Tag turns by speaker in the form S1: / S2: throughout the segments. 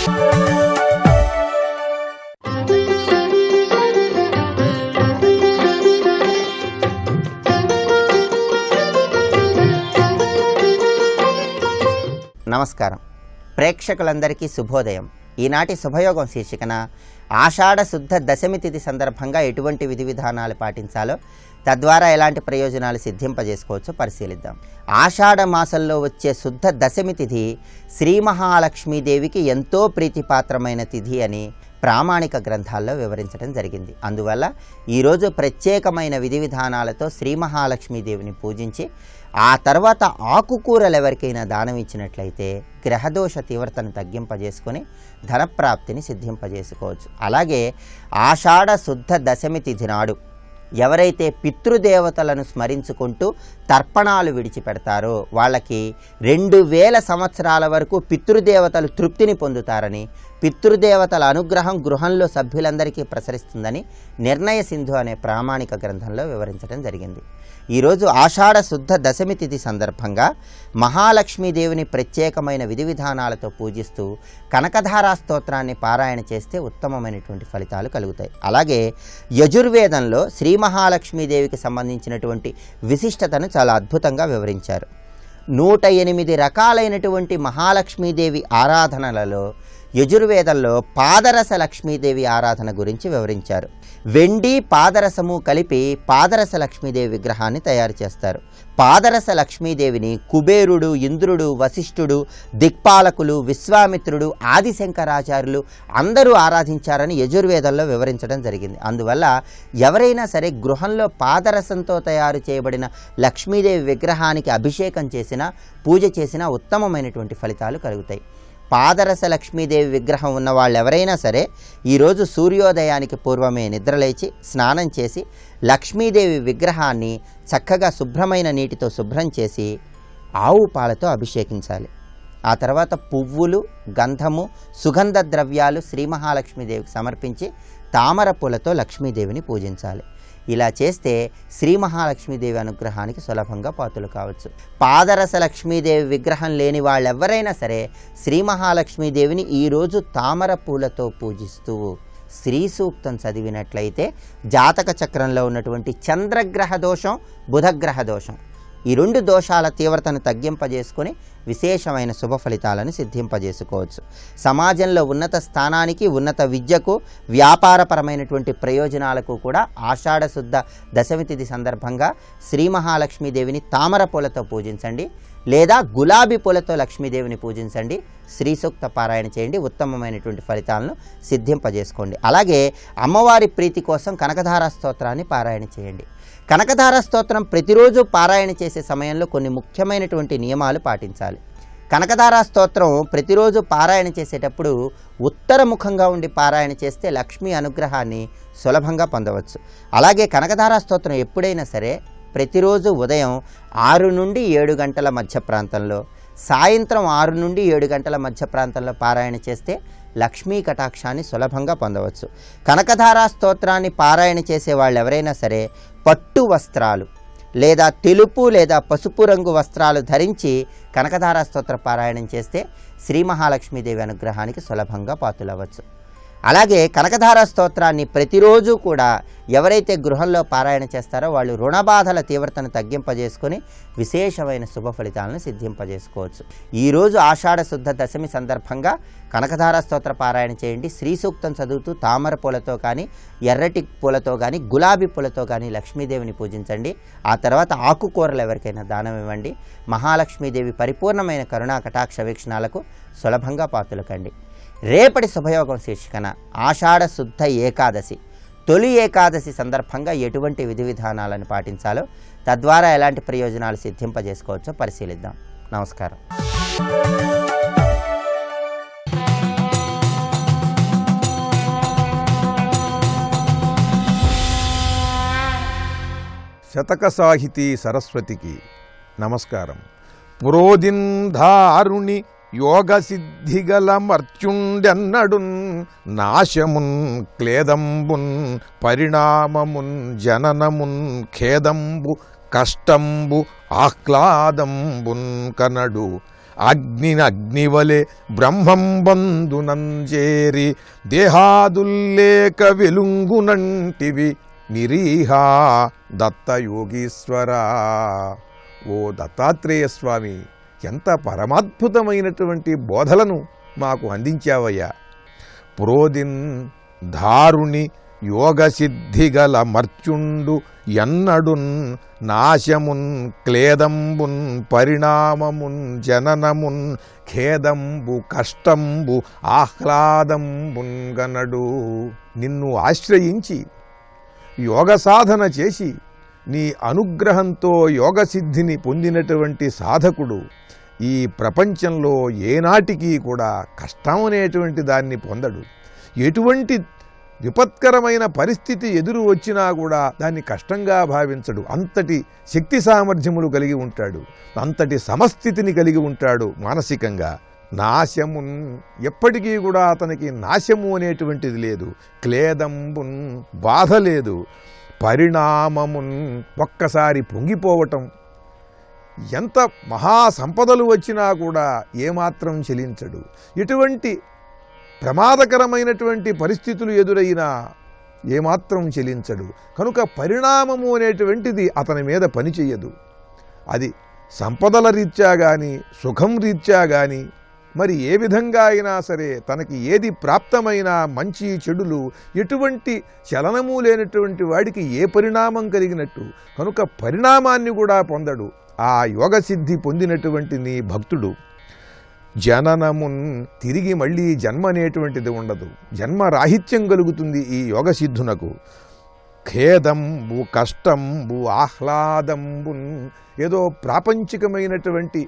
S1: నమస్కారం. ప్రేక్షకులందరికీ శుభోదయం. ఈనాటి శుభయోగం శీర్షికన ఆషాఢ శుద్ధ దశమి తిథి సందర్భంగా ఎటువంటి విధి విధానాలు పాటించాలో, తద్వారా ఎలాంటి ప్రయోజనాలు సిద్ధింపజేసుకోవచ్చో పరిశీలిద్దాం. ఆషాఢ మాసంలో వచ్చే శుద్ధ దశమి తిథి శ్రీ మహాలక్ష్మీదేవికి ఎంతో ప్రీతిపాత్రమైన తిథి అని ప్రామాణిక గ్రంథాల్లో వివరించడం జరిగింది. అందువల్ల ఈరోజు ప్రత్యేకమైన విధి విధానాలతో శ్రీ మహాలక్ష్మీదేవిని పూజించి ఆ తర్వాత ఆకుకూరలు ఎవరికైనా దానం ఇచ్చినట్లయితే గ్రహదోష తీవ్రతను తగ్గింపజేసుకొని ధనప్రాప్తిని సిద్ధింపజేసుకోవచ్చు. అలాగే ఆషాఢ శుద్ధ దశమి తిథి నాడు ఎవరైతే పితృదేవతలను స్మరించుకుంటూ తర్పణాలు విడిచిపెడతారో వాళ్ళకి 2000 సంవత్సరాల వరకు పితృదేవతలు తృప్తిని పొందుతారని, పితృదేవతల అనుగ్రహం గృహంలో సభ్యులందరికీ ప్రసరిస్తుందని నిర్ణయ సింధు అనే ప్రామాణిక గ్రంథంలో వివరించడం జరిగింది. ఈరోజు ఆషాఢ శుద్ధ దశమి తిథి సందర్భంగా మహాలక్ష్మీదేవిని ప్రత్యేకమైన విధి విధానాలతో పూజిస్తూ కనకధారా స్తోత్రాన్ని పారాయణ చేస్తే ఉత్తమమైనటువంటి ఫలితాలు కలుగుతాయి. అలాగే యజుర్వేదంలో శ్రీ మహాలక్ష్మీదేవికి సంబంధించినటువంటి విశిష్టతను చాలా అద్భుతంగా వివరించారు. 108 రకాలైనటువంటి మహాలక్ష్మీదేవి ఆరాధనలలో యజుర్వేదంలో పాదరస లక్ష్మీదేవి ఆరాధన గురించి వివరించారు. వెండి పాదరసము కలిపి పాదరస లక్ష్మీదేవి విగ్రహాన్ని తయారు చేస్తారు. పాదరస లక్ష్మీదేవిని కుబేరుడు, ఇంద్రుడు, వశిష్ఠుడు, దిక్పాలకులు, విశ్వామిత్రుడు, ఆదిశంకరాచార్యులు అందరూ ఆరాధించారని యజుర్వేదంలో వివరించడం జరిగింది. అందువల్ల ఎవరైనా సరే గృహంలో పాదరసంతో తయారు చేయబడిన లక్ష్మీదేవి విగ్రహానికి అభిషేకం చేసినా, పూజ చేసినా ఉత్తమమైనటువంటి ఫలితాలు కలుగుతాయి. పాదరస లక్ష్మీదేవి విగ్రహం ఉన్న వాళ్ళు ఎవరైనా సరే ఈరోజు సూర్యోదయానికి పూర్వమే నిద్రలేచి స్నానం చేసి లక్ష్మీదేవి విగ్రహాన్ని చక్కగా శుభ్రమైన నీటితో శుభ్రం చేసి ఆవు పాలతో అభిషేకించాలి. ఆ తర్వాత పువ్వులు, గంధము, సుగంధ ద్రవ్యాలు శ్రీ మహాలక్ష్మీదేవికి సమర్పించి తామర పూలతో లక్ష్మీదేవిని పూజించాలి. ఇలా చేస్తే శ్రీ మహాలక్ష్మీదేవి అనుగ్రహానికి సులభంగా పాత్రలు కావచ్చు. పాదరస లక్ష్మీదేవి విగ్రహం లేని వాళ్ళెవరైనా సరే శ్రీ మహాలక్ష్మీదేవిని ఈరోజు తామర పూలతో పూజిస్తూ శ్రీ సూక్తం చదివినట్లయితే జాతక చక్రంలో ఉన్నటువంటి చంద్రగ్రహ దోషం, బుధగ్రహ దోషం, ఈ 2 దోషాల తీవ్రతను తగ్గింపజేసుకొని విశేషమైన శుభ ఫలితాలను సిద్ధింపజేసుకోవచ్చు. సమాజంలో ఉన్నత స్థానానికి, ఉన్నత విద్యకు, వ్యాపారపరమైనటువంటి ప్రయోజనాలకు కూడా ఆషాఢ శుద్ధ దశమి తిథి సందర్భంగా శ్రీ మహాలక్ష్మీదేవిని తామర పూలతో పూజించండి, లేదా గులాబీ పూలతో లక్ష్మీదేవిని పూజించండి. శ్రీ సూక్త పారాయణ చేయండి, ఉత్తమమైనటువంటి ఫలితాలను సిద్ధింపజేసుకోండి. అలాగే అమ్మవారి ప్రీతి కోసం కనకధారా స్తోత్రాన్ని పారాయణ చేయండి. కనకధారా స్తోత్రం ప్రతిరోజు పారాయణ చేసే సమయంలో కొన్ని ముఖ్యమైనటువంటి నియమాలు పాటించాలి. కనకధారా స్తోత్రం ప్రతిరోజు పారాయణ చేసేటప్పుడు ఉత్తరముఖంగా ఉండి పారాయణ చేస్తే లక్ష్మీ అనుగ్రహాన్ని సులభంగా పొందవచ్చు. అలాగే కనకధారా స్తోత్రం ఎప్పుడైనా సరే ప్రతిరోజు ఉదయం 6 నుండి 7 గంటల మధ్య ప్రాంతంలో, సాయంత్రం 6 నుండి 7 గంటల మధ్య ప్రాంతంలో పారాయణ చేస్తే లక్ష్మీ కటాక్షాన్ని సులభంగా పొందవచ్చు. కనకధారా స్తోత్రాన్ని పారాయణ చేసే వాళ్ళు ఎవరైనా సరే పట్టు వస్త్రాలు లేదా తెలుపు లేదా పసుపు రంగు వస్త్రాలు ధరించి కనకధారా స్తోత్ర పారాయణం చేస్తే శ్రీ మహాలక్ష్మీదేవి అనుగ్రహానికి సులభంగా పాత్రులవ్వచ్చు. అలాగే కనకధారా స్తోత్రాన్ని ప్రతిరోజు కూడా ఎవరైతే గృహంలో పారాయణ చేస్తారో వాళ్ళు రుణబాధల తీవ్రతను తగ్గింపజేసుకొని విశేషమైన శుభ ఫలితాలను సిద్ధింపజేసుకోవచ్చు. ఈరోజు ఆషాఢ శుద్ధ దశమి సందర్భంగా కనకధారా స్తోత్ర పారాయణ చేయండి. శ్రీ సూక్తం చదువుతూ తామర పూలతో కానీ, ఎర్రటి పూలతో కానీ, గులాబీ పూలతో కానీ లక్ష్మీదేవిని పూజించండి. ఆ తర్వాత ఆకుకూరలు ఎవరికైనా దానం ఇవ్వండి. మహాలక్ష్మీదేవి పరిపూర్ణమైన కరుణా కటాక్ష వీక్షణాలకు సులభంగా పాత్రలు కండి. రేపటి శుభయోగం శీర్షికన ఆషాఢ శుద్ధ ఏకాదశి, తొలి ఏకాదశి సందర్భంగా ఎటువంటి విధి విధానాలను పాటించాలో, తద్వారా ఎలాంటి ప్రయోజనాలు సిద్ధింపజేసుకోవచ్చో పరిశీలిద్దాం. నమస్కారం.
S2: శతక సాహితీ సరస్వతికి నమస్కారం. పురోధింధారుణి యోగ సిద్ధిగల మర్త్యుండెన్నడున్ నాశమున్ క్లేదంబున్ పరిణామమున్ జననమున్ ఖేదంబు కష్టంబు ఆహ్లాదంబున్ కనడు అగ్నివలె బ్రహ్మంబందునంజేరి దేహాదుల్లేక వెలుంగునంటివి నిరీహా దత్తయోగీశ్వరా. ఓ దత్తాత్రేయ స్వామి, ఎంత పరమాద్భుతమైనటువంటి బోధలను మాకు అందించావయ్యా. ప్రోదిన్ దారుణి యోగసిద్ధిగల మర్చుండు ఎన్నడున్ నాశమున్ క్లేదంబున్ పరిణామమున్ జననమున్ ఖేదంబు కష్టంబు ఆహ్లాదంబున్ గనడు. నిన్ను ఆశ్రయించి యోగ సాధన చేసి నీ అనుగ్రహంతో యోగసిద్ధిని పొందినటువంటి సాధకుడు ఈ ప్రపంచంలో ఏనాటికి కూడా కష్టం అనేటువంటి దాన్ని పొందడు. ఎటువంటి విపత్కరమైన పరిస్థితి ఎదురు వచ్చినా కూడా దాన్ని కష్టంగా భావించడు. అంతటి శక్తి సామర్థ్యములు కలిగి ఉంటాడు, అంతటి సమస్థితిని కలిగి ఉంటాడు మానసికంగా. నాశమున్, ఎప్పటికీ కూడా అతనికి నాశము అనేటువంటిది లేదు. క్లేదంబున్, బాధ లేదు. పరిణామమున్, ఒక్కసారి పొంగిపోవటం. ఎంత మహాసంపదలు వచ్చినా కూడా ఏమాత్రం చెలించడు. ఎటువంటి ప్రమాదకరమైనటువంటి పరిస్థితులు ఎదురైనా ఏమాత్రం చెలించడు. కనుక పరిణామము అనేటువంటిది అతని మీద పనిచేయదు. అది సంపదల రీత్యా కానీ సుఖం రీత్యా కానీ మరి ఏ విధంగా అయినా సరే తనకి ఏది ప్రాప్తమైనా మంచి చెడులు ఎటువంటి చలనము లేనటువంటి వాడికి ఏ పరిణామం కలిగినట్టు. కనుక పరిణామాన్ని కూడా పొందడు ఆ యోగసిద్ధి పొందినటువంటి నీ భక్తుడు. జననమున్, తిరిగి మళ్ళీ జన్మ అనేటువంటిది ఉండదు. జన్మ రాహిత్యం కలుగుతుంది ఈ యోగసిద్ధునకు. ఖేదంబు కష్టంబు ఆహ్లాదంబున్, ఏదో ప్రాపంచికమైనటువంటి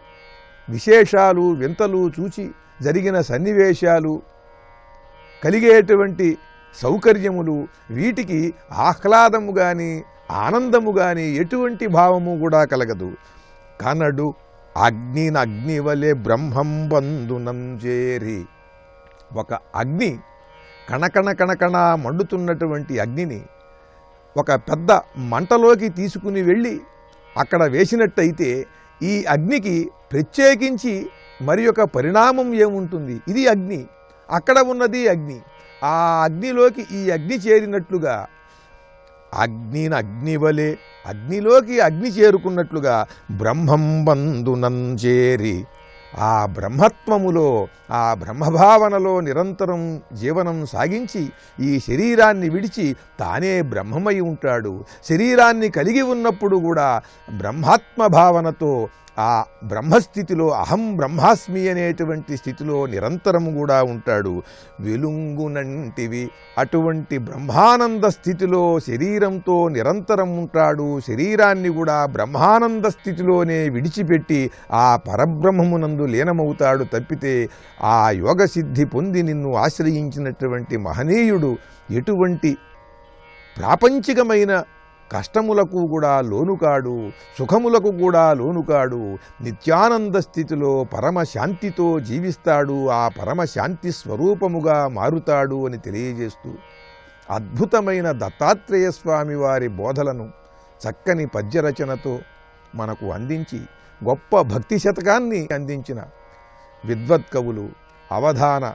S2: విశేషాలు వింతలు చూచి జరిగిన సన్నివేశాలు కలిగేటువంటి సౌకర్యములు, వీటికి ఆహ్లాదము కానీ ఆనందము కానీ ఎటువంటి భావము కూడా కలగదు. కనడు అగ్నివలె బ్రహ్మంబందునం చేరి, ఒక అగ్ని కణకణ మండుతున్నటువంటి అగ్నిని ఒక పెద్ద మంటలోకి తీసుకుని వెళ్ళి అక్కడ వేసినట్టయితే ఈ అగ్నికి ప్రత్యేకించి మరి ఒక పరిణామం ఏముంటుంది? ఇది అగ్ని, అక్కడ ఉన్నది అగ్ని. ఆ అగ్నిలోకి ఈ అగ్ని చేరినట్లుగా, అగ్నివలె, అగ్నిలోకి అగ్ని చేరుకున్నట్లుగా బ్రహ్మంబందునం చేరి, ఆ బ్రహ్మత్వములో ఆ బ్రహ్మభావనలో నిరంతరం జీవనం సాగించి ఈ శరీరాన్ని విడిచి తానే బ్రహ్మమై ఉంటాడు. శరీరాన్ని కలిగి ఉన్నప్పుడు కూడా బ్రహ్మాత్మ భావనతో ఆ బ్రహ్మస్థితిలో అహం బ్రహ్మాస్మి అనేటువంటి స్థితిలో నిరంతరము కూడా ఉంటాడు. వెలుంగునంటివి, అటువంటి బ్రహ్మానంద స్థితిలో శరీరంతో నిరంతరం ఉంటాడు. శరీరాన్ని కూడా బ్రహ్మానంద స్థితిలోనే విడిచిపెట్టి ఆ పరబ్రహ్మమునందు లీనమవుతాడు తప్పితే ఆ యోగసిద్ధి పొంది నిన్ను ఆశ్రయించినటువంటి మహనీయుడు ఎటువంటి ప్రాపంచికమైన కష్టములకు కూడా లోనుకాడు, సుఖములకు కూడా లోనుకాడు. నిత్యానంద స్థితిలో పరమశాంతితో జీవిస్తాడు, ఆ పరమశాంతి స్వరూపముగా మారుతాడు అని తెలియజేస్తూ అద్భుతమైన దత్తాత్రేయ స్వామి వారి బోధలను చక్కని పద్యరచనతో మనకు అందించి గొప్ప భక్తి శతకాన్ని అందించిన విద్వత్కవులు, అవధాన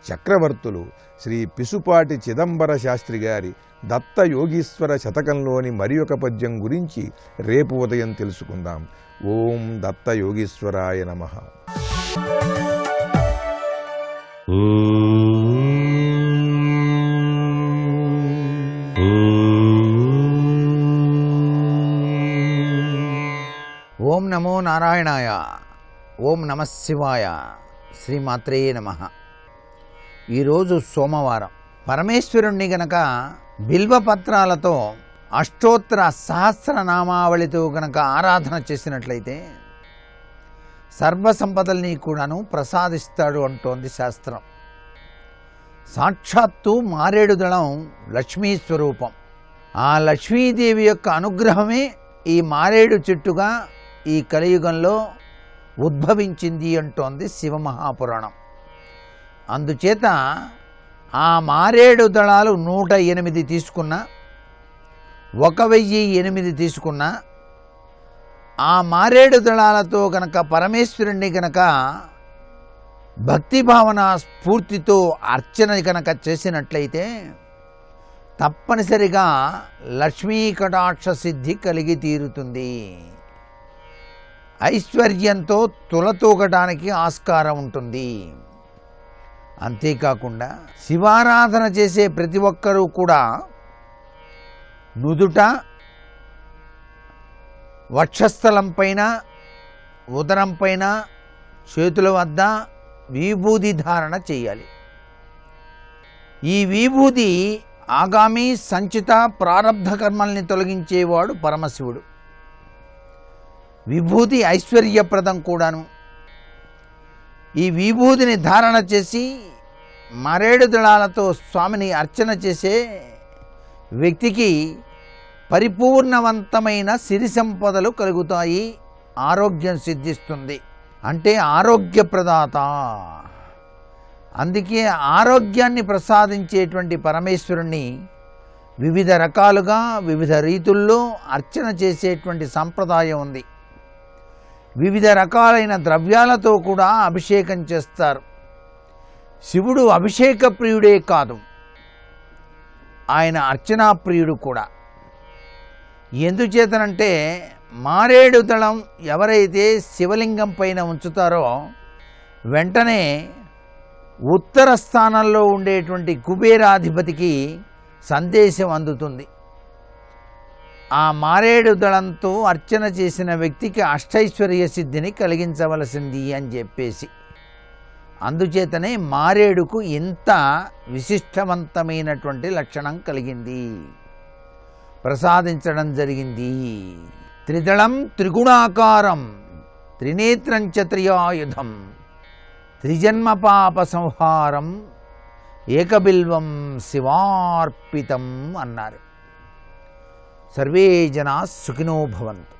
S2: చక్రవర్తులు శ్రీ పిసుపాటి చిదంబర శాస్త్రి గారి దత్త యోగీశ్వర శతకంలోని మరి ఒక పద్యం గురించి రేపు ఉదయం తెలుసుకుందాం. ఓం దత్త యోగీశ్వరాయ నమః.
S3: ఓం నమో నారాయణాయ. ఓం నమః శివాయ. శ్రీమాత్రే నమః. ఈరోజు సోమవారం. పరమేశ్వరుణ్ణి గనక బిల్వపత్రాలతో అష్టోత్తర సహస్రనామావళితో గనక ఆరాధన చేసినట్లయితే సర్వసంపదల్ని కూడాను ప్రసాదిస్తాడు అంటోంది శాస్త్రం. సాక్షాత్తు మారేడు దళం లక్ష్మీ స్వరూపం. ఆ లక్ష్మీదేవి యొక్క అనుగ్రహమే ఈ మారేడు చెట్టుగా ఈ కలియుగంలో ఉద్భవించింది అంటోంది శివమహాపురాణం. అందుచేత ఆ మారేడు దళాలు 108 తీసుకున్నా, 1008 తీసుకున్నా ఆ మారేడు దళాలతో గనక పరమేశ్వరుణ్ణి గనక భక్తి భావన స్ఫూర్తితో అర్చన గనక చేసినట్లయితే తప్పనిసరిగా లక్ష్మీ కటాక్ష సిద్ధి కలిగి తీరుతుంది. ఐశ్వర్యంతో తులతూగడానికి ఆస్కారం ఉంటుంది. అంతేకాకుండా శివారాధన చేసే ప్రతి ఒక్కరూ కూడా నుదుట, వక్షస్థలం పైన, ఉదరం పైన, చేతుల వద్ద విభూది ధారణ చేయాలి. ఈ విభూది ఆగామి సంచిత ప్రారబ్ధ కర్మల్ని తొలగించేవాడు పరమశివుడు. విభూది ఐశ్వర్యప్రదం కూడాను. ఈ విభూదిని ధారణ చేసి మారేడు దళాలతో స్వామిని అర్చన చేసే వ్యక్తికి పరిపూర్ణవంతమైన సిరి సంపదలు కలుగుతాయి, ఆరోగ్యం సిద్ధిస్తుంది. అంటే ఆరోగ్యప్రదాత. అందుకే ఆరోగ్యాన్ని ప్రసాదించేటువంటి పరమేశ్వరుణ్ణి వివిధ రకాలుగా వివిధ రీతుల్లో అర్చన చేసేటువంటి సంప్రదాయం ఉంది. వివిధ రకాలైన ద్రవ్యాలతో కూడా అభిషేకం చేస్తారు. శివుడు అభిషేక ప్రియుడే కాదు, ఆయన అర్చనా ప్రియుడు కూడా. ఎందుచేతనంటే మారేడు దళం ఎవరైతే శివలింగం పైన ఉంచుతారో వెంటనే ఉత్తర స్థానంలో ఉండేటువంటి కుబేరాధిపతికి సందేశం అందుతుంది. ఆ మారేడు దళంతో అర్చన చేసిన వ్యక్తికి అష్టైశ్వర్య సిద్ధిని కలిగించవలసింది అని చెప్పేసి, అందుచేతనే మారేడుకు ఇంత విశిష్టవంతమైనటువంటి లక్షణం కలిగింది, ప్రసాదించడం జరిగింది. త్రిదళం త్రిగుణాకారం త్రినేత్రం చ త్రియాయుధం త్రిజన్మ పాప సంహారం ఏకబిల్వం శివార్పితం అన్నారు. సర్వే జనా సుఖినో భవంతు.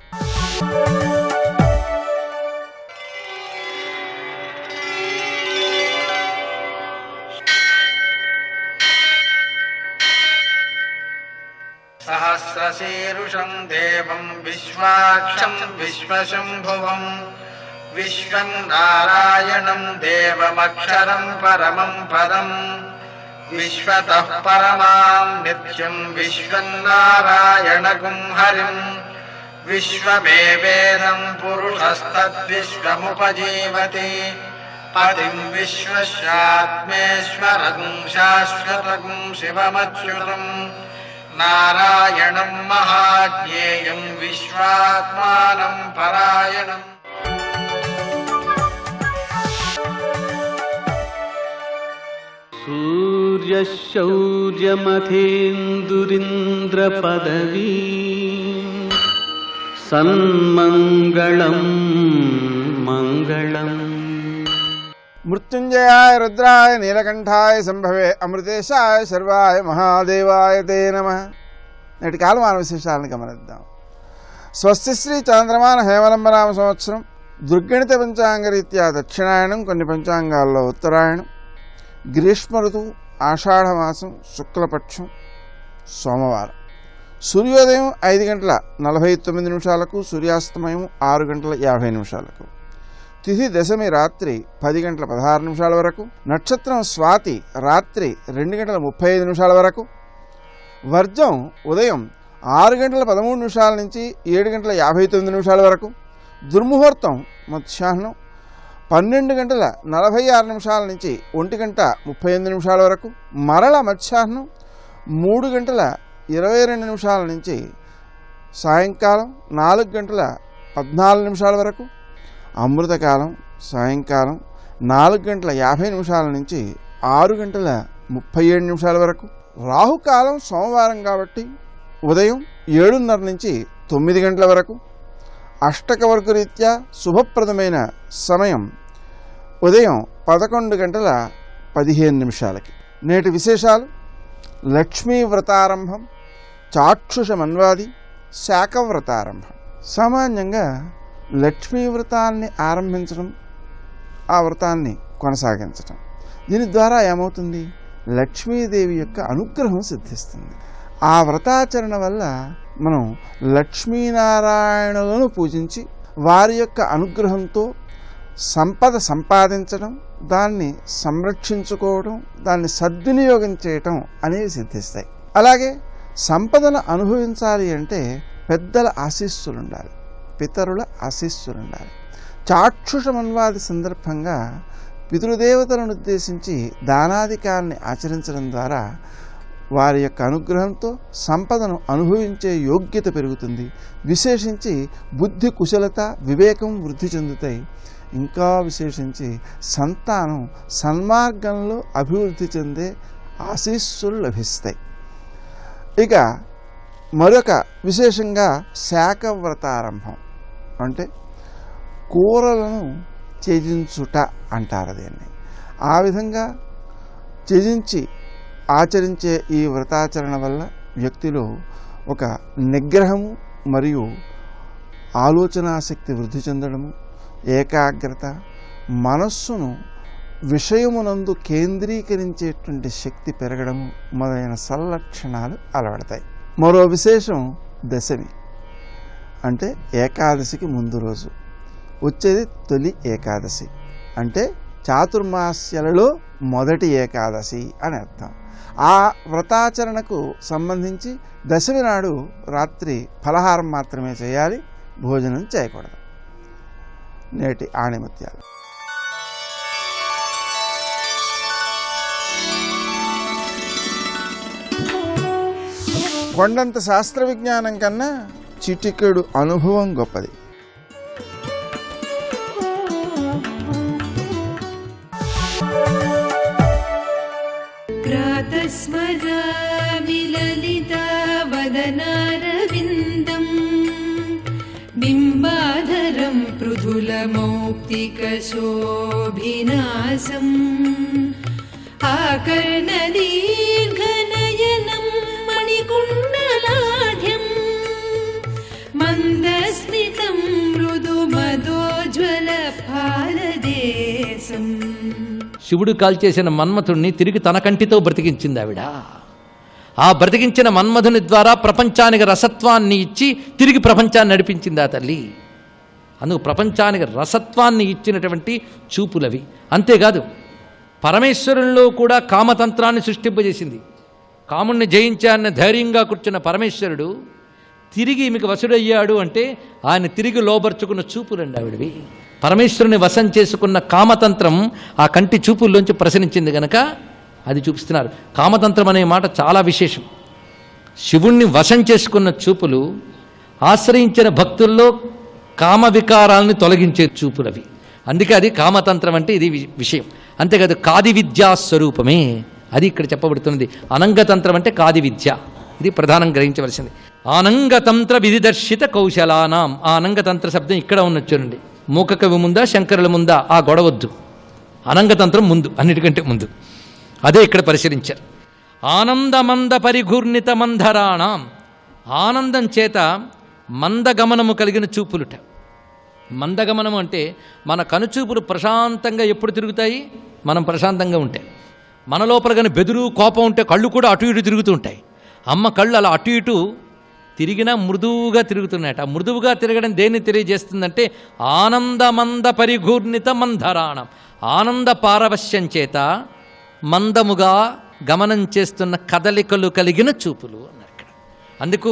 S4: సహస్రశీరుషం దేవం విశ్వాక్షం విశ్వశంభువం విశ్వం నారాయణం దేవమక్షరం పరమం పదం విశ్వతః పరమాం నిత్యం విశ్వం నారాయణగుం హరిం విశ్వమేవేదం పురుషస్తద్విశ్వముపజీవతి పతిం విశ్వస్యాత్మేశ్వరం శాశ్వతం శివమచ్యుతం నారాయణం మహాజ్ఞేయం విశ్వాత్మానం పరాయణం.
S5: సూర్యశౌర్యమథేంద్రపదవీ సన్మంగళం మంగళం.
S6: మృత్యుంజయాయ రుద్రాయ నీలకంఠాయ సంభవే అమృతేశాయ శర్వాయ మహాదేవాయ తే నమః. నేటి కాలమాన విశేషాలను గమనిద్దాం. స్వస్తి శ్రీ చాంద్రమాన హేమలంబనామ సంవత్సరం దుర్గణిత పంచాంగరీత్యా దక్షిణాయనం, కొన్ని పంచాంగాల్లో ఉత్తరాయణం, గ్రీష్మ ఋతువు, ఆషాఢమాసం, శుక్లపక్షం, సోమవారం. సూర్యోదయం 5:49 సూర్యాస్తమయం 6:50 తిథి దశమి రాత్రి 10:16 వరకు, నక్షత్రం స్వాతి రాత్రి 2:35 వరకు, వర్జం ఉదయం 6:13 నుంచి 7:59 వరకు, దుర్ముహూర్తం మధ్యాహ్నం 12:46 నుంచి 1:38 వరకు, మరల మధ్యాహ్నం 3:22 నుంచి సాయంకాలం 4:14 వరకు, అమృతకాలం సాయంకాలం 4:50 నుంచి 6:37 వరకు, రాహుకాలం సోమవారం కాబట్టి ఉదయం 7:30 నుంచి 9 గంటల వరకు, అష్టకవర్గ రీత్యా శుభప్రదమైన సమయం ఉదయం 11:15. నేటి విశేషాలు: లక్ష్మీ వ్రతారంభం, చాక్షుష మన్వాది, శాకవ్రతారంభం. సామాన్యంగా లక్ష్మీ వ్రతాన్ని ఆరంభించడం, ఆ వ్రతాన్ని కొనసాగించడం, దీని ద్వారా ఏమవుతుంది? లక్ష్మీదేవి యొక్క అనుగ్రహం సిద్ధిస్తుంది. ఆ వ్రతాచరణ వల్ల మనం లక్ష్మీనారాయణులను పూజించి వారి యొక్క అనుగ్రహంతో సంపద సంపాదించడం, దాన్ని సంరక్షించుకోవడం, దాన్ని సద్వినియోగం చేయటం అనేవి సిద్ధిస్తాయి. అలాగే సంపదను అనుభవించాలి అంటే పెద్దల ఆశీస్సులు ఉండాలి, పితరుల ఆశీస్సులు ఉండాలి. చాక్షుష మన్వాది సందర్భంగా పితృదేవతలను ఉద్దేశించి దానాధికారాన్ని ఆచరించడం ద్వారా వారి యొక్క అనుగ్రహంతో సంపదను అనుభవించే యోగ్యత పెరుగుతుంది. విశేషించి బుద్ధి, కుశలత, వివేకం వృద్ధి చెందుతాయి. ఇంకా విశేషించి సంతానం సన్మార్గంలో అభివృద్ధి చెందే ఆశీస్సులు లభిస్తాయి. ఇక మరొక విశేషంగా శాకవ్రతారంభం అంటే కూరలను త్యజించుట అంటారు దీన్ని. ఆ విధంగా త్యజించి ఆచరించే ఈ వ్రతాచరణ వల్ల వ్యక్తిలో ఒక నిగ్రహము మరియు ఆలోచనాశక్తి వృద్ధి చెందడము, ఏకాగ్రత, మనస్సును విషయమునందు కేంద్రీకరించేటువంటి శక్తి పెరగడము మొదలైన సల్లక్షణాలు అలవడతాయి. మరో విశేషం దశమి అంటే ఏకాదశికి ముందు రోజు వచ్చేది తొలి ఏకాదశి, అంటే చాతుర్మాస్యాలలో మొదటి ఏకాదశి అని అర్థం. ఆ వ్రతాచరణకు సంబంధించి దశమి నాడు రాత్రి ఫలహారం మాత్రమే చేయాలి, భోజనం చేయకూడదు. నేటి ఆణిముత్యాలు. కొండంత శాస్త్ర విజ్ఞానం కన్నా చిటికెడు అనుభవం గొప్పది.
S7: ప్రాతస్మరామి లలితావదనారవిందం బింబాధరం పృథులమౌక్తికశోభినాసం ఆకర్ణదీర్ఘనయనం మణికుండలాఢ్యం మందస్మితం మృదుమదోజ్వల భారదేశం.
S8: శివుడు కాల్చేసిన మన్మథుడిని తిరిగి తన కంటితో బ్రతికించింది ఆవిడ. ఆ బ్రతికించిన మన్మథుని ద్వారా ప్రపంచానికి రసత్వాన్ని ఇచ్చి తిరిగి ప్రపంచాన్ని నడిపించింది ఆ తల్లి. అందుకు ప్రపంచానికి రసత్వాన్ని ఇచ్చినటువంటి చూపులవి. అంతేకాదు పరమేశ్వరుల్లో కూడా కామతంత్రాన్ని సృష్టింపజేసింది. కాముణ్ణి జయించాన్న ధైర్యంగా కూర్చున్న పరమేశ్వరుడు తిరిగి ఈమెకు వశుడయ్యాడు అంటే ఆయన తిరిగి లోబర్చుకున్న చూపులండి ఆవిడవి. పరమేశ్వరుని వశం చేసుకున్న కామతంత్రం ఆ కంటి చూపుల్లోంచి ప్రసరించింది కనుక అది చూపిస్తున్నారు. కామతంత్రం అనే మాట చాలా విశేషం. శివుణ్ణి వశం చేసుకున్న చూపులు ఆశ్రయించిన భక్తుల్లో కామ వికారాలను తొలగించే చూపులవి. అందుకే అది కామతంత్రం అంటే ఇది విషయం. అంతేకాదు కాది విద్యా స్వరూపమే అది ఇక్కడ చెప్పబడుతున్నది. అనంగతంత్రం అంటే కాది విద్య, ఇది ప్రధానం గ్రహించవలసింది. ఆనంగతంత్ర విధిదర్శిత కౌశలానాం. ఆ అనంగతంత్ర శబ్దం ఇక్కడ ఉన్నచ్చునండి. మూకకవి ముందా శంకరుల ముందా ఆ గొడవద్దు. అనంగతంత్రం ముందు, అన్నిటికంటే ముందు. అదే ఇక్కడ పరిశీలించారు. ఆనందమంద పరిఘూర్ణిత మంధరాణం. ఆనందం చేత మందగమనము కలిగిన చూపులుట. మందగమనము అంటే మన కనుచూపులు ప్రశాంతంగా ఎప్పుడు తిరుగుతాయి? మనం ప్రశాంతంగా ఉంటే. మన లోపల కానీ బెదురు కోపం ఉంటే కళ్ళు కూడా అటు ఇటు తిరుగుతూ ఉంటాయి. అమ్మ కళ్ళు అలా అటు ఇటు తిరిగినా మృదువుగా తిరుగుతున్నాయట. ఆ మృదువుగా తిరగడం దేన్ని తెలియజేస్తుందంటే ఆనందమంద పరిఘూర్ణిత మంధరాణం. ఆనంద పారవశ్యం చేత మందముగా గమనం చేస్తున్న కదలికలు కలిగిన చూపులు అన్నారు ఇక్కడ. అందుకు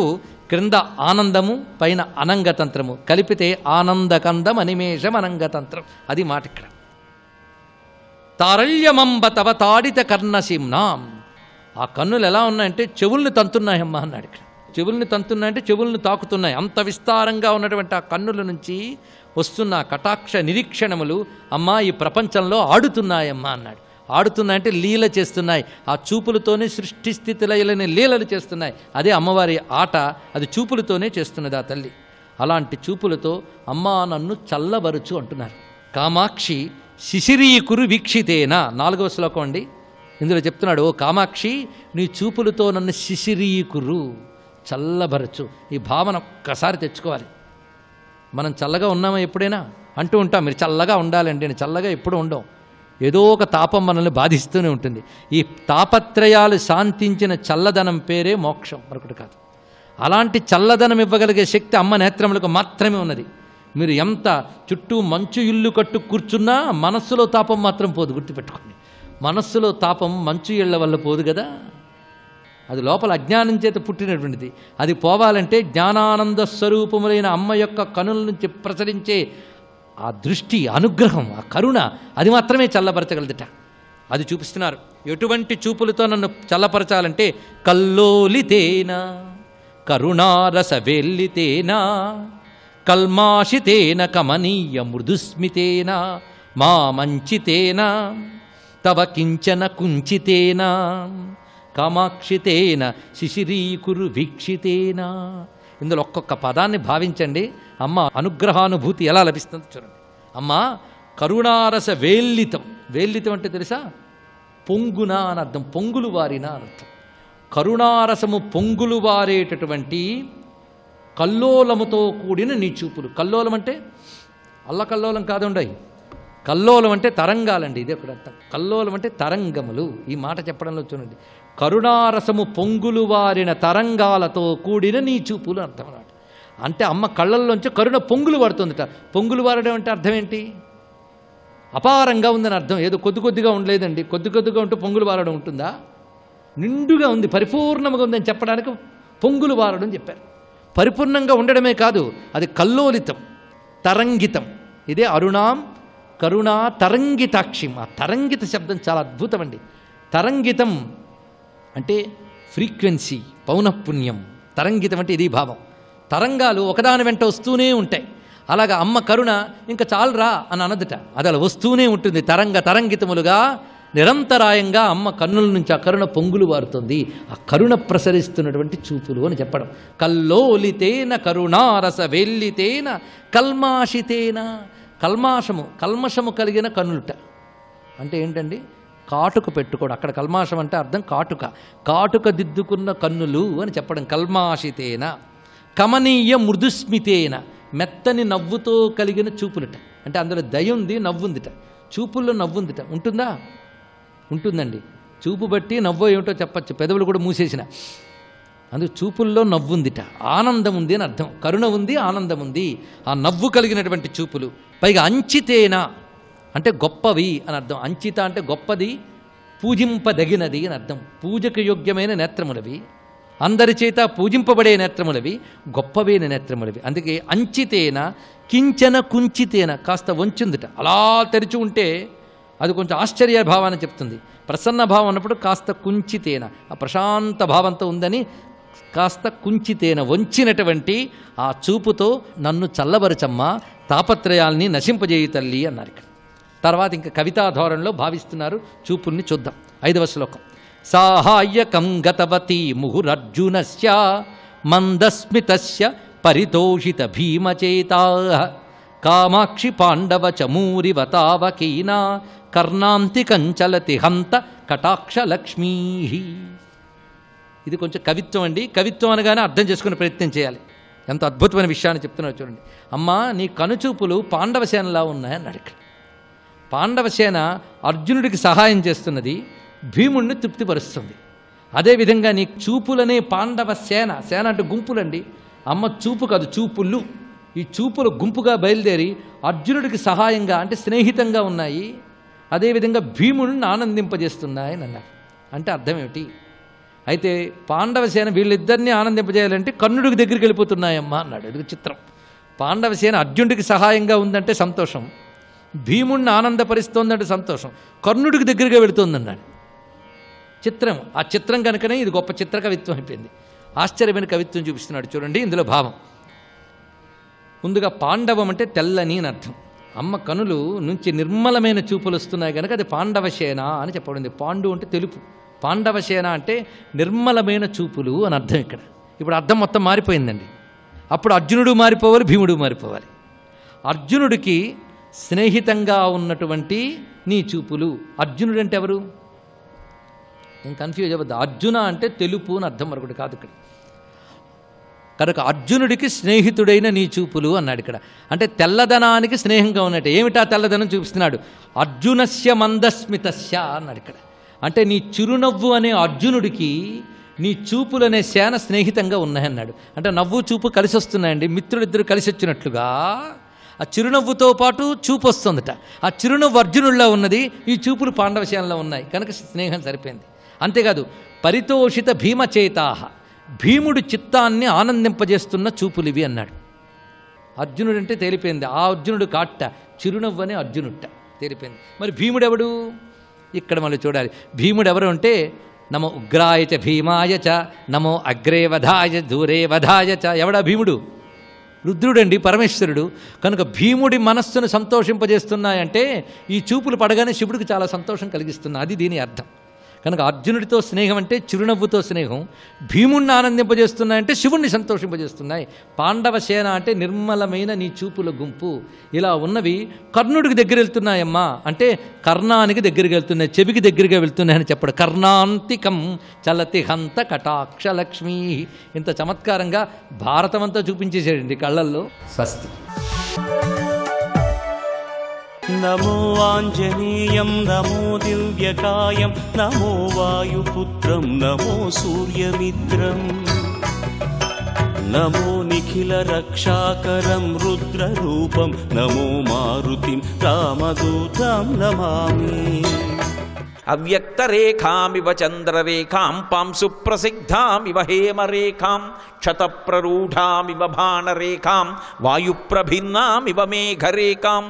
S8: క్రింద ఆనందము పైన అనంగతంత్రము కలిపితే ఆనందకందం అనిమేషం అనంగతంత్రం, అది మాట ఇక్కడ. తారళ్యమంబ తవ తాడిత కర్ణసీమ్నాం. ఆ కన్నులు ఎలా ఉన్నాయంటే చెవుల్ని తంతున్నాయమ్మా అన్నాడు ఇక్కడ. చెవుల్ని తంతున్నాయంటే చెవుల్ని తాకుతున్నాయి. అంత విస్తారంగా ఉన్నటువంటి ఆ కన్నుల నుంచి వస్తున్న కటాక్ష నిరీక్షణములు అమ్మా ఈ ప్రపంచంలో ఆడుతున్నాయమ్మా అన్నాడు. ఆడుతున్నాయంటే లీల చేస్తున్నాయి. ఆ చూపులతోనే సృష్టి స్థితిలయలని లీలలు చేస్తున్నాయి. అదే అమ్మవారి ఆట, అది చూపులతోనే చేస్తున్నది ఆ తల్లి. అలాంటి చూపులతో అమ్మా నన్ను చల్లబరుచు అంటున్నారు. కామాక్షి శిశిరీకురు వీక్షితేనా 4వ శ్లోకం అండి. ఇందులో చెప్తున్నాడు, ఓ కామాక్షి నీ చూపులతో నన్ను శిశిరీకురు, చల్లబరచు. ఈ భావన ఒక్కసారి తెచ్చుకోవాలి. మనం చల్లగా ఉన్నామా ఎప్పుడైనా? అంటూ ఉంటాం మీరు చల్లగా ఉండాలండి అని. చల్లగా ఎప్పుడు ఉండం. ఏదో ఒక తాపం మనల్ని బాధిస్తూనే ఉంటుంది. ఈ తాపత్రయాలు శాంతించిన చల్లదనం పేరే మోక్షం, మరొకటి కాదు. అలాంటి చల్లదనం ఇవ్వగలిగే శక్తి అమ్మ నేత్రములకు మాత్రమే ఉన్నది. మీరు ఎంత చుట్టూ మంచు ఇల్లు కట్టు కూర్చున్నా మనస్సులో తాపం మాత్రం పోదు. గుర్తుపెట్టుకోండి, మనస్సులో తాపం మంచు ఇళ్ల వల్ల పోదు కదా. అది లోపల అజ్ఞానం చేత పుట్టినటువంటిది. అది పోవాలంటే జ్ఞానానంద స్వరూపములైన అమ్మ యొక్క కనుల నుంచి ప్రసరించే ఆ దృష్టి, అనుగ్రహం, ఆ కరుణ, అది మాత్రమే చల్లపరచగలదట. అది చూపిస్తున్నారు. ఎటువంటి చూపులతో నన్ను చల్లపరచాలంటే కల్లోలితేనా కరుణారస వెల్లితేనా కల్మాషితేన కమనీయ మృదుస్మితేన మా మంచితేన తవ కించన కుంచితేన కామాక్షితేన శిశిరీకురు వీక్షితేన. ఇందులో ఒక్కొక్క పదాన్ని భావించండి. అమ్మ అనుగ్రహానుభూతి ఎలా లభిస్తుందో చూడండి. అమ్మ కరుణారస వేల్లితం. వేల్లితం అంటే తెలుసా? పొంగున అని అర్థం, పొంగులు వారిన అని అర్థం. కరుణారసము పొంగులు వారేటటువంటి కల్లోలముతో కూడిన నీ చూపులు. కల్లోలం అంటే అల్లకల్లోలం కాదుండయి. కల్లోలం అంటే తరంగాలండి. ఇది ఒక అర్థం. కల్లోలం అంటే తరంగములు. ఈ మాట చెప్పడంలో చూడండి. కరుణారసము పొంగులు వారిన తరంగాలతో కూడిన నీ చూపులు అర్థం అన్నమాట. అంటే అమ్మ కళ్ళల్లోంచి కరుణ పొంగులు పడుతుందట. పొంగులు వారడం అంటే అర్థం ఏంటి? అపారంగా ఉందని అర్థం. ఏదో కొద్ది కొద్దిగా ఉండలేదండి. కొద్ది కొద్దిగా ఉంటూ పొంగులు వారడం ఉంటుందా? నిండుగా ఉంది, పరిపూర్ణంగా ఉందని చెప్పడానికి పొంగులు వారడం చెప్పారు. పరిపూర్ణంగా ఉండడమే కాదు, అది కల్లోలితం, తరంగితం. ఇదే అరుణాం కరుణా తరంగితాక్షిం. ఆ తరంగిత శబ్దం చాలా అద్భుతం అండి. తరంగితం అంటే ఫ్రీక్వెన్సీ, పౌనఃపుణ్యం. తరంగితం అంటే ఇది భావం. తరంగాలు ఒకదాని వెంట వస్తూనే ఉంటాయి. అలాగా అమ్మ కరుణ ఇంకా చాలురా అని అనదుట. అది అలా వస్తూనే ఉంటుంది. తరంగితములుగా నిరంతరాయంగా అమ్మ కన్నుల నుంచి ఆ కరుణ పొంగులు వారుతుంది. ఆ కరుణ ప్రసరిస్తున్నటువంటి చూపులు అని చెప్పడం. కల్లోలితేన కరుణారస వెల్లితేన కల్మాషితేన. కల్మషము కలిగిన కన్నులుట అంటే ఏంటండి? కాటుక పెట్టుకోవడం. అక్కడ కల్మాషం అంటే అర్థం కాటుక దిద్దుకున్న కన్నులు అని చెప్పడం. కల్మాషితేన కమనీయ మృదుస్మితేన. మెత్తని నవ్వుతో కలిగిన చూపులుట. అంటే అందులో దయ ఉంది, నవ్వుందిట. చూపుల్లో నవ్వుందిట. ఉంటుందా? ఉంటుందండి. చూపు బట్టి నవ్వు ఏమిటో చెప్పచ్చు. పెదవులు కూడా మూసేసిన. అందుకు చూపుల్లో నవ్వుందిట, ఆనందం ఉంది అని అర్థం. కరుణ ఉంది, ఆనందం ఉంది. ఆ నవ్వు కలిగినటువంటి చూపులు. పైగా అంచితేన అంటే గొప్పవి అని అర్థం. అంచిత అంటే గొప్పది, పూజింపదగినది అని అర్థం. పూజకు యోగ్యమైన నేత్రములవి, అందరి చేత పూజింపబడే నేత్రములవి, గొప్పవైన నేత్రములవి. అందుకే అంచితేన కించన కుంచితేన. కాస్త వంచుందిట. అలా తెరిచి ఉంటే అది కొంచెం ఆశ్చర్య భావాన్ని చెప్తుంది. ప్రసన్న భావం అన్నప్పుడు కాస్త కుంచితేన, ఆ ప్రశాంత భావంతో ఉందని కాస్త కుంచితేన, వంచినటువంటి ఆ చూపుతో నన్ను చల్లబరచమ్మా, తాపత్రయాల్ని నశింపజేయి తల్లి అన్నారు ఇక్కడ. తర్వాత ఇంకా కవితా ధోరణిలో భావిస్తున్నారు. చూపుల్ని చూద్దాం. 5వ శ్లోకం. సాహాయ్యకం గతవతి ముహురర్జునస్య మందస్మితస్య పరితోషిత భీమచేతా కామాక్షి పాండవ చమూరివ తావకీనా కర్ణాంతి కంచలతి హంత కటాక్ష లక్ష్మీ. ఇది కొంచెం కవిత్వం అండి. కవిత్వం అనగానే అర్థం చేసుకునే ప్రయత్నం చేయాలి. ఎంత అద్భుతమైన విషయాన్ని చెప్తున్నారు చూడండి. అమ్మా నీ కనుచూపులు పాండవసేనలా ఉన్నాయన్నాడు ఇక్కడ. పాండవసేన అర్జునుడికి సహాయం చేస్తున్నది, భీముడిని తృప్తిపరుస్తుంది. అదేవిధంగా నీ చూపులనే పాండవ సేన, సేన అంటే గుంపులండి. అమ్మ చూపు కాదు, చూపులు. ఈ చూపులు గుంపుగా బయలుదేరి అర్జునుడికి సహాయంగా అంటే స్నేహితంగా ఉన్నాయి. అదేవిధంగా భీముడిని ఆనందింపజేస్తున్నాయని అన్నారు. అంటే అర్థం ఏమిటి? అయితే పాండవసేన వీళ్ళిద్దరినీ ఆనందింపజేయాలంటే కర్ణుడికి దగ్గరికి వెళ్ళిపోతున్నాయమ్మా అన్నాడు. ఇది చిత్రం. పాండవసేన అర్జునుడికి సహాయంగా ఉందంటే సంతోషం, భీముడిని ఆనందపరుస్తోందంటే సంతోషం, కర్ణుడికి దగ్గరగా వెళుతోందన్నాడు. చిత్రం. ఆ చిత్రం కనుకనే ఇది గొప్ప చిత్ర కవిత్వం అయిపోయింది. ఆశ్చర్యమైన కవిత్వం చూపిస్తున్నాడు చూడండి ఇందులో భావం. ముందుగా పాండవం అంటే తెల్లని అని అర్థం. అమ్మ కనులు నుంచి నిర్మలమైన చూపులు వస్తున్నాయి కనుక అది పాండవసేన అని చెప్పబడింది. పాండు అంటే తెలుపు, పాండవసేన అంటే నిర్మలమైన చూపులు అని అర్థం ఇక్కడ. ఇప్పుడు అర్థం మొత్తం మారిపోయిందండి. అప్పుడు అర్జునుడు మారిపోవాలి, భీముడు మారిపోవాలి. అర్జునుడికి స్నేహితంగా ఉన్నటువంటి నీ చూపులు. అర్జునుడు అంటే ఎవరు? నేను కన్ఫ్యూజ్ అవ్వద్దు. అర్జున అంటే తెలుపు అని అర్థం, మరొకటి కాదు ఇక్కడ. కనుక అర్జునుడికి స్నేహితుడైన నీ చూపులు అన్నాడు ఇక్కడ. అంటే తెల్లదనానికి స్నేహంగా ఉన్నట్టు. ఏమిటా తెల్లదనం చూపిస్తున్నాడు? అర్జునస్య మందస్మితస్య అన్నాడు ఇక్కడ. అంటే నీ చిరునవ్వు అనే అర్జునుడికి నీ చూపులనే సేన స్నేహితంగా ఉన్నాయన్నాడు. అంటే నవ్వు చూపు కలిసి వస్తున్నాయండి, మిత్రుడిద్దరు కలిసి వచ్చినట్లుగా. ఆ చిరునవ్వుతో పాటు చూపు వస్తుందట. ఆ చిరునవ్వు అర్జునుడిలో ఉన్నది, ఈ చూపులు పాండవసేనలో ఉన్నాయి, కనుక స్నేహం సరిపోయింది. అంతేకాదు పరితోషిత భీమచేతాహ, భీముడి చిత్తాన్ని ఆనందింపజేస్తున్న చూపులివి అన్నాడు. అర్జునుడు అంటే తేలిపోయింది, ఆ అర్జునుడు కాట్ట, చిరునవ్వు అనే అర్జునుట్ట తేలిపోయింది. మరి భీముడెవడు? ఇక్కడ మళ్ళీ చూడాలి. భీముడెవరు అంటే నమో ఉగ్రాయ చ భీమాయ చ, నమో అగ్రే వధాయ దూరే వధాయ చ. ఎవడా భీముడు? రుద్రుడండి, పరమేశ్వరుడు. కనుక భీముడి మనస్సును సంతోషింపజేస్తున్నాయంటే ఈ చూపులు పడగానే శివుడికి చాలా సంతోషం కలిగిస్తున్నా, అది దీని అర్థం. కనుక అర్జునుడితో స్నేహం అంటే చిరునవ్వుతో స్నేహం, భీముణ్ణి ఆనందింపజేస్తున్నాయంటే శివుణ్ణి సంతోషింపజేస్తున్నాయి. పాండవ సేన అంటే నిర్మలమైన నీ చూపుల గుంపు. ఇలా ఉన్నవి కర్ణుడికి దగ్గర వెళ్తున్నాయమ్మా అంటే కర్ణానికి దగ్గరికి వెళ్తున్నాయి, చెవికి దగ్గరగా వెళ్తున్నాయని చెప్పడు. కర్ణాంతికం చలతి హంత కటాక్ష లక్ష్మీ. ఇంత చమత్కారంగా భారతం అంతా చూపించేసాడండి కళ్ళల్లో. స్వస్తి.
S9: నమో ఆంజనేయం నమో దివ్యకాయం నమో వాయుపుత్రం నమో సూర్యమిత్రం నమో నిఖిల రక్షాకరం రుద్రరూపం నమో మారుతిం రామదూతం నమామి.
S10: అవ్యక్తరేఖామివ చంద్రరేఖాం పాంసు ప్రసిద్ధామివ హేమరేఖాం క్షతప్రరూఢామివ బాణరేఖాం వాయుప్రభిన్నామివ మేఘరేఖాం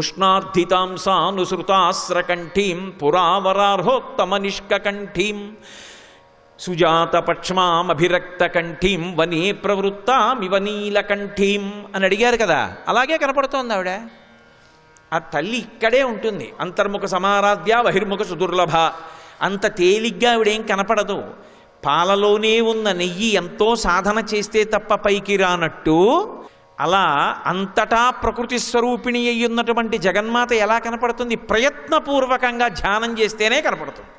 S10: ఉష్ణార్థితాం సానుసృతాస్రకంఠీం పురావరార్హోత్తమనిష్కంఠీం సుజాతపక్ష్మామభిరక్తకంఠీం వనే ప్రవృత్తామివ నీలకంఠీం అని అడిగారు కదా, అలాగే కనపడుతోంది ఆవిడ. ఆ తల్లి ఇక్కడే ఉంటుంది. అంతర్ముఖ సమారాధ్య బహిర్ముఖ సుదుర్లభ. అంత తేలిగ్గా ఆవిడేం కనపడదు. పాలలోనే ఉన్న నెయ్యి ఎంతో సాధన చేస్తే తప్ప పైకి రానట్టు, అలా అంతటా ప్రకృతి స్వరూపిణి అయ్యున్నటువంటి జగన్మాత ఎలా కనపడుతుంది? ప్రయత్నపూర్వకంగా ధ్యానం చేస్తేనే కనపడుతుంది.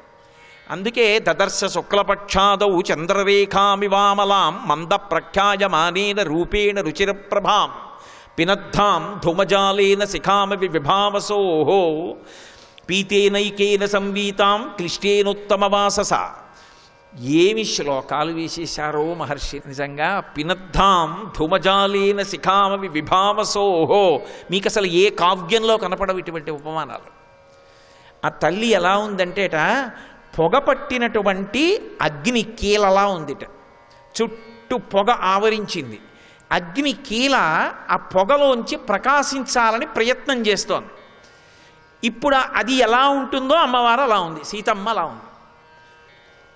S10: అందుకే దదర్శ శుక్లపక్షాదౌ చంద్రరేఖామివామలాం మంద ప్రఖ్యాయమానేన రూపేణ రుచిరప్రభాం పినద్ధాం ధూమజాలేన శిఖామవి విభావసోహో పీతేనైకేన సంవీతాం క్లిష్టేనోత్తమవాసస. ఏమి శ్లోకాలు వేసేశారో మహర్షి నిజంగా. పినద్ధాం ధూమజాలేన శిఖామవి విభావసోహో. మీకు అసలు ఏ కావ్యంలో కనపడవు ఇటువంటి ఉపమానాలు. ఆ తల్లి ఎలా ఉందంటేట, పొగ పట్టినటువంటి అగ్ని కీలలా ఉందిట. చుట్టూ పొగ ఆవరించింది. అగ్ని కీల ఆ పొగలోంచి ప్రకాశించాలని ప్రయత్నం చేస్తోంది. ఇప్పుడు అది ఎలా ఉంటుందో అమ్మవారు అలా ఉంది, సీతమ్మ అలా ఉంది.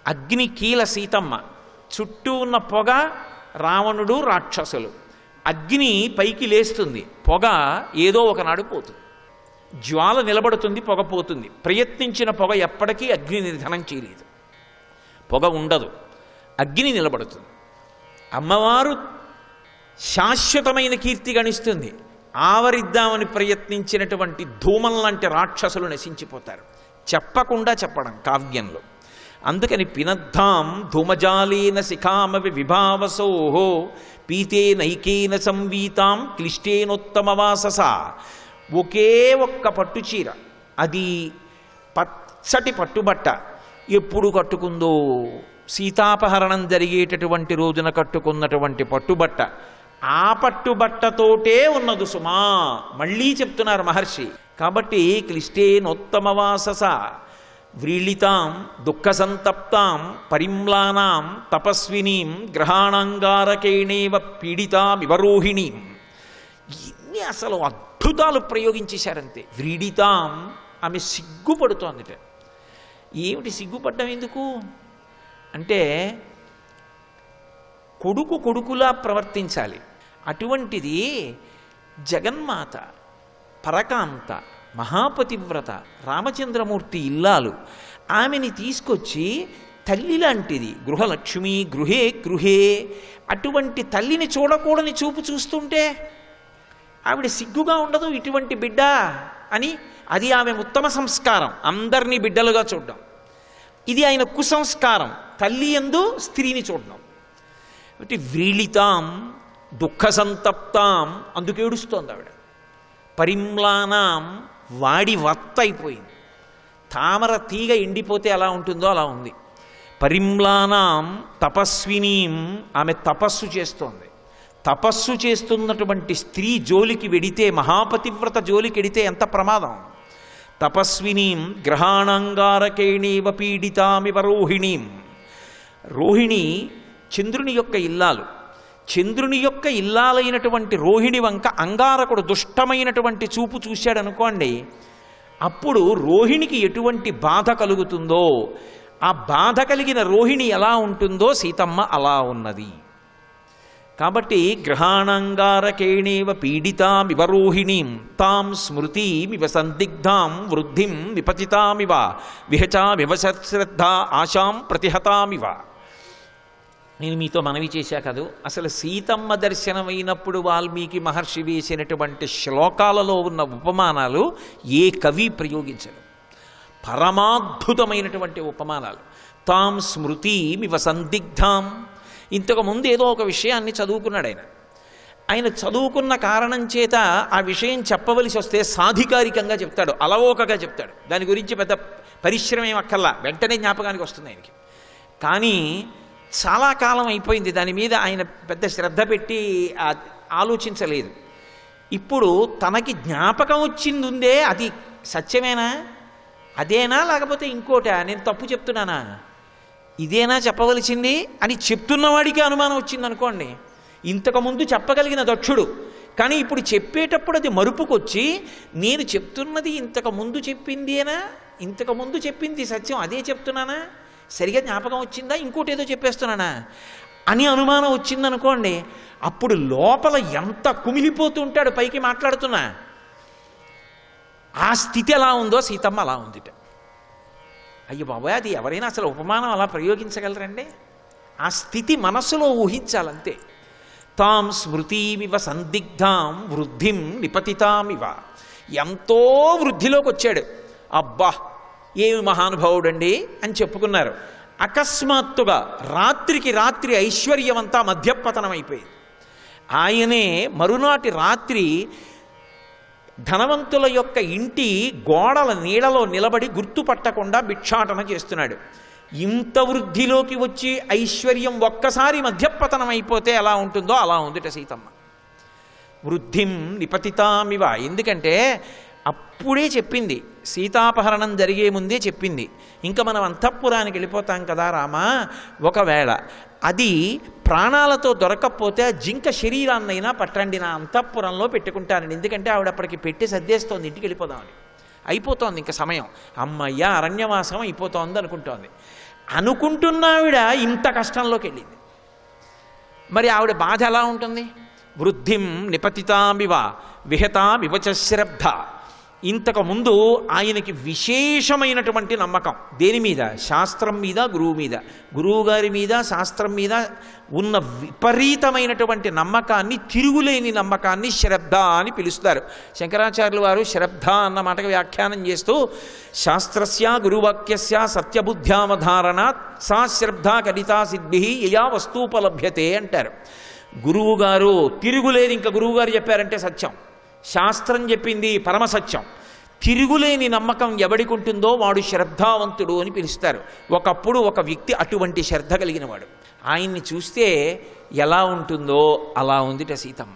S10: అగ్ని కీల సీతమ్మ, చుట్టూ ఉన్న పొగ రావణుడు రాక్షసులు. అగ్ని పైకి లేస్తుంది, పొగ ఏదో ఒకనాడు పోతుంది. జ్వాల నిలబడుతుంది, పొగ పోతుంది. ప్రయత్నించిన పొగ ఎప్పటికీ అగ్ని నిధనం చేయలేదు. పొగ ఉండదు, అగ్ని నిలబడుతుంది. అమ్మవారు శాశ్వతమైన కీర్తి గణిస్తుంది. ఆవరిద్దామని ప్రయత్నించినటువంటి ధూమం లాంటి రాక్షసులు నశించిపోతారు. చెప్పకుండా చెప్పడం కావ్యంలో. అందుకని పినద్ధాం ధూమజాలేన శిఖామవి విభావసోహో పీతేనైకేన సంవీతాం క్లిష్టేనోత్తమవాసస. ఒకే ఒక్క పట్టుచీర, అది పచ్చటి పట్టుబట్ట. ఎప్పుడు కట్టుకుందో? సీతాపహరణం జరిగేటటువంటి రోజున కట్టుకున్నటువంటి పట్టుబట్ట. ఆ పట్టుబట్టతోటే ఉన్నదు సుమా. మళ్ళీ చెప్తున్నారు మహర్షి. కాబట్టి క్లిష్టేనోత్తమవాసస వ్రీళితాం దుఃఖ సంతప్తాం పరిమ్లానాం తపస్వినీం గ్రహాణాంగారకేణేవ పీడితామివరోహిణీం. ఇన్ని అసలు అద్భుతాలు ప్రయోగించేశారంతే. వ్రీడితాం, ఆమె సిగ్గుపడుతోందిట. ఏమిటి సిగ్గుపడ్డం ఎందుకు అంటే, కొడుకు కొడుకులా ప్రవర్తించాలి. అటువంటిది జగన్మాత, పరకాంత, మహాపతివ్రత, రామచంద్రమూర్తి ఇల్లాలు. ఆమెని తీసుకొచ్చి తల్లి లాంటిది, గృహలక్ష్మి గృహే గృహే, అటువంటి తల్లిని చూడకూడని చూపు చూస్తుంటే ఆవిడ సిగ్గుగా ఉండదు ఇటువంటి బిడ్డ అని. అది ఆమె ఉత్తమ సంస్కారం, అందరినీ బిడ్డలుగా చూడడం. ఇది ఆయన కుసంస్కారం, తల్లి యందు స్త్రీని చూడడం. కాబట్టి వ్రీళితాం దుఃఖ సంతప్తాం, అందుకు ఏడుస్తోంది ఆవిడ. పరిమ్లానాం, వాడి వత్త అయిపోయింది. తామర తీగ ఎండిపోతే ఎలా ఉంటుందో అలా ఉంది. పరిమ్లానాం తపస్వినీం, ఆమె తపస్సు చేస్తోంది. తపస్సు చేస్తున్నటువంటి స్త్రీ జోలికి వెడితే, మహాపతివ్రత జోలికి వెడితే ఎంత ప్రమాదం. తపస్వినీం గ్రహాణంగారకేణీవ పీడితామివ రోహిణీం. రోహిణి చంద్రుని యొక్క ఇల్లాలు. చంద్రుని యొక్క ఇల్లాలైనటువంటి రోహిణి వంక అంగారకుడు దుష్టమైనటువంటి చూపు చూశాడు అనుకోండి, అప్పుడు రోహిణికి ఎటువంటి బాధ కలుగుతుందో, ఆ బాధ కలిగిన రోహిణి ఎలా ఉంటుందో సీతమ్మ అలా ఉన్నది. కాబట్టి గ్రహాణంగారకేణేవ పీడితామివ రోహిణీం తాం స్మృతిమివ సందిగ్ధాం వృద్ధిం విపతితామివ విహచామివ శ్రద్ధ ఆశాం ప్రతిహతామివ. నేను మీతో మనవి చేశా కదూ, అసలు సీతమ్మ దర్శనమైనప్పుడు వాల్మీకి మహర్షి వేసినటువంటి శ్లోకాలలో ఉన్న ఉపమానాలు ఏ కవి ప్రయోగించడు. పరమాద్భుతమైనటువంటి ఉపమానాలు. తాం స్మృతిమివ సందిగ్ధాం. ఇంతకుముందు ఏదో ఒక విషయాన్ని చదువుకున్నాడు ఆయన చదువుకున్న కారణం చేత ఆ విషయం చెప్పవలసి వస్తే సాధికారికంగా చెప్తాడు, అలవోకగా చెప్తాడు. దాని గురించి పెద్ద పరిశ్రమ ఏం అక్కర్లా, వెంటనే జ్ఞాపకానికి వస్తుంది ఆయనకి. కానీ చాలా కాలం అయిపోయింది, దాని మీద ఆయన పెద్ద శ్రద్ధ పెట్టి ఆలోచించలేదు. ఇప్పుడు తనకి జ్ఞాపకం వచ్చింది ఉందే, అది సత్యమేనా, అదేనా లేకపోతే ఇంకోటా, నేను తప్పు చెప్తున్నానా, ఇదేనా చెప్పవలసింది అని చెప్తున్నవాడికి అనుమానం వచ్చింది అనుకోండి. ఇంతకుముందు చెప్పగలిగిన దక్షుడు, కానీ ఇప్పుడు చెప్పేటప్పుడు అది మరుపుకొచ్చి నేను చెప్తున్నది ఇంతకుముందు చెప్పిందేనా, ఇంతకుముందు చెప్పింది సత్యం అదే చెప్తున్నానా, సరిగా జ్ఞాపకం వచ్చిందా, ఇంకోటి ఏదో చెప్పేస్తున్నానా అని అనుమానం వచ్చిందనుకోండి. అప్పుడు లోపల ఎంత కుమిలిపోతుంటాడు పైకి మాట్లాడుతున్నా. ఆ స్థితి ఎలా ఉందో సీతమ్మ అలా ఉందిట. అయ్యో బాబాయ్, అది ఎవరైనా అసలు ఉపమానం అలా ప్రయోగించగలరండి? ఆ స్థితి మనస్సులో ఊహించాలంతే. తాం స్మృతిమివ సందిగ్ధాం వృద్ధిం నిపతితామివ. ఎంతో వృద్ధిలోకి వచ్చాడు. అబ్బా ఏమి మహానుభావుడండి అని చెప్పుకున్నారు. అకస్మాత్తుగా రాత్రికి రాత్రి ఐశ్వర్యమంతా మధ్యపతనం అయిపోయింది. ఆయనే మరునాటి రాత్రి ధనవంతుల యొక్క ఇంటి గోడల నీడలో నిలబడి గుర్తుపట్టకుండా భిక్షాటన చేస్తున్నాడు. ఇంత వృద్ధిలోకి వచ్చి ఐశ్వర్యం ఒక్కసారి మధ్యపతనం అయిపోతే ఎలా ఉంటుందో అలా ఉందిట సీతమ్మ. వృద్ధిం నిపతితామివ. ఎందుకంటే అప్పుడే చెప్పింది, సీతాపహరణం జరిగే ముందే చెప్పింది, ఇంకా మనం అంతఃపురానికి వెళ్ళిపోతాం కదా రామా, ఒకవేళ అది ప్రాణాలతో దొరకకపోతే ఆ జింక శరీరాన్నైనా పట్టండి, నా అంతఃపురంలో పెట్టుకుంటానండి. ఎందుకంటే ఆవిడ అప్పటికి పెట్టి సర్దేస్తోంది, ఇంటికి వెళ్ళిపోదామని. అయిపోతోంది ఇంకా సమయం, అమ్మయ్య అరణ్యవాసం అయిపోతోంది అనుకుంటోంది. అనుకుంటున్నావిడ ఇంత కష్టంలోకి వెళ్ళింది. మరి ఆవిడ బాధ ఎలా ఉంటుంది? వృద్ధిం నిపతితామివ విహతామివ చ శ్రద్ధ. ఇంతకుముందు ఆయనకి విశేషమైనటువంటి నమ్మకం దేని మీద? శాస్త్రం మీద, గురువు మీద. గురువుగారి మీద, శాస్త్రం మీద ఉన్న విపరీతమైనటువంటి నమ్మకాన్ని, తిరుగులేని నమ్మకాన్ని శ్రద్ధ అని పిలుస్తారు. శంకరాచార్యులు వారు శ్రద్ధ అన్న మాటకు వ్యాఖ్యానం చేస్తూ, శాస్త్రస్య గురువాక్యస్య సత్యబుద్ధ్యావధారణ సా శ్రద్ధ కడితా సిద్ధి యయా వస్తూపలభ్యతే అంటారు. గురువుగారు తిరుగులేదు, ఇంకా గురువుగారు చెప్పారంటే సత్యం, శాస్త్రం చెప్పింది పరమసత్యం. తిరుగులేని నమ్మకం ఎవడికి ఉంటుందో వాడు శ్రద్ధావంతుడు అని పిలుస్తారు. ఒకప్పుడు ఒక వ్యక్తి అటువంటి శ్రద్ధ కలిగిన వాడు. ఆయన్ని చూస్తే ఎలా ఉంటుందో అలా ఉందిట సీతమ్మ.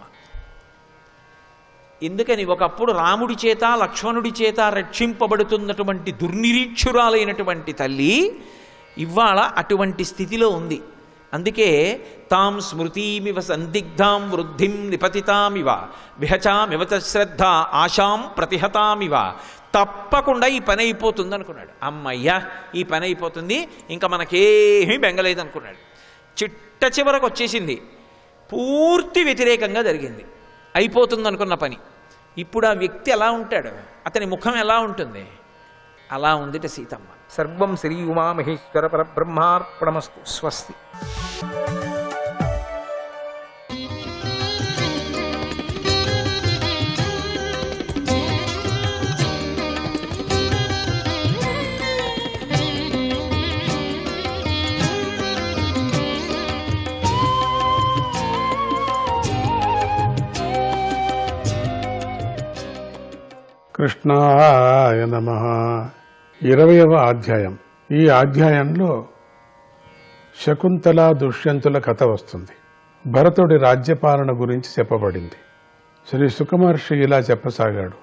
S10: ఎందుకని? ఒకప్పుడు రాముడి చేత లక్ష్మణుడి చేత రక్షింపబడుతున్నటువంటి దుర్నిరీక్షురాలైనటువంటి తల్లి ఇవాళ అటువంటి స్థితిలో ఉంది. అందుకే తాం స్మృతిమివ సందిగ్ధాం వృద్ధిం నిపతితామివ విహచామివ శ్రద్ధ ఆశాం ప్రతిహతామివ. తప్పకుండా ఈ పని అయిపోతుంది అనుకున్నాడు. అమ్మయ్యా ఈ పని అయిపోతుంది, ఇంకా మనకేమీ బెంగలేదు అనుకున్నాడు. చిట్ట చివరకు వచ్చేసింది, పూర్తి వ్యతిరేకంగా జరిగింది. అయిపోతుంది అనుకున్న పని. ఇప్పుడు ఆ వ్యక్తి ఎలా ఉంటాడు, అతని ముఖం ఎలా ఉంటుంది? అలా ఉందిట సీతమ్మ.
S11: సర్వం శ్రీ ఉమామహేశ్వర పరబ్రహ్మార్పణమస్తు. స్వస్తి.
S12: కృష్ణాయ నమః. 20వ అధ్యాయం. ఈ అధ్యాయంలో శకుంతల దుష్యంతుల కథ వస్తుంది. భరతుడి రాజ్యపాలన గురించి చెప్పబడింది. శ్రీ సుఖమహర్షి ఇలా చెప్పసాగాడు.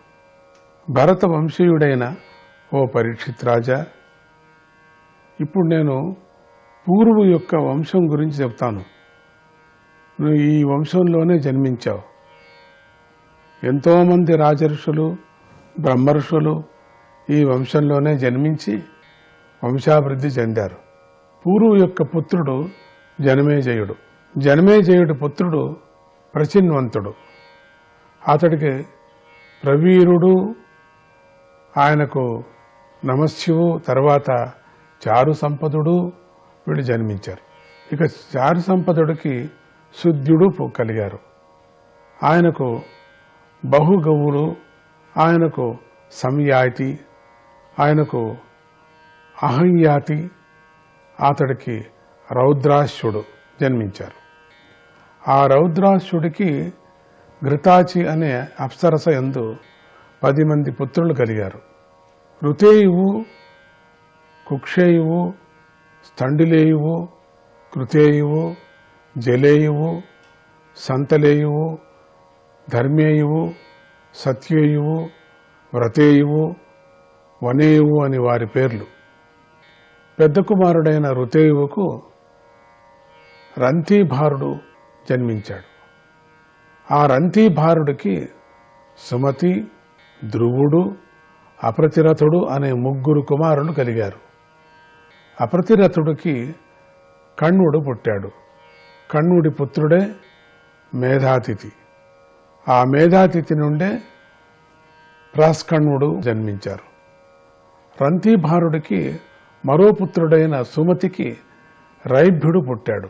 S12: భరత వంశీయుడైన ఓ పరీక్షిత్ రాజా, ఇప్పుడు నేను పూర్వు యొక్క వంశం గురించి చెప్తాను. నువ్వు ఈ వంశంలోనే జన్మించావు. ఎంతోమంది రాజర్షులు, బ్రహ్మర్షులు ఈ వంశంలోనే జన్మించి వంశాభివృద్ధి చెందారు. పూర్వు యొక్క పుత్రుడు జనమేజయుడు. జనమేజయుడి పుత్రుడు ప్రచిన్వంతుడు. అతడికి ప్రవీరుడు, ఆయనకు నమస్యువు, తర్వాత చారు సంపదుడు వీళ్ళు జన్మించారు. ఇక చారు సంపదుడికి శుద్ధ్యుడు కలిగారు. ఆయనకు బహుగవులు, ఆయనకు సంయాతి, ఆయనకు అహంయాతి, అతడికి రౌద్రాశ్యుడు జన్మించారు. ఆ రౌద్రాశ్యుడికి ఘృతాచి అనే అప్సరస యందు 10 మంది పుత్రులు కలిగారు. ఋతేయువు, కుక్షేయువు, స్థండిలేయువు, కృతేయువు, జలేయువు, సంతలేయువు, ధర్మేయువు, సత్యేయువు, వ్రతేయువు, వనేయువు అని వారి పేర్లు. పెద్ద కుమారుడైన ఋతేయువుకు రంతిభారుడు జన్మించాడు. ఆ రంతిభారుడికి సుమతి, ధ్రువుడు, అప్రతిరథుడు అనే 3 కుమారులు కలిగారు. అప్రతిరథుడికి కణ్వుడు పుట్టాడు. కణ్వుడి పుత్రుడే మేధాతిథి. ఆ మేధాతిథి నుండే ప్రాస్కణ్వుడు జన్మించారు. రంతిభారుడికి మరో పుత్రుడైన సుమతికి రైభ్యుడు పుట్టాడు.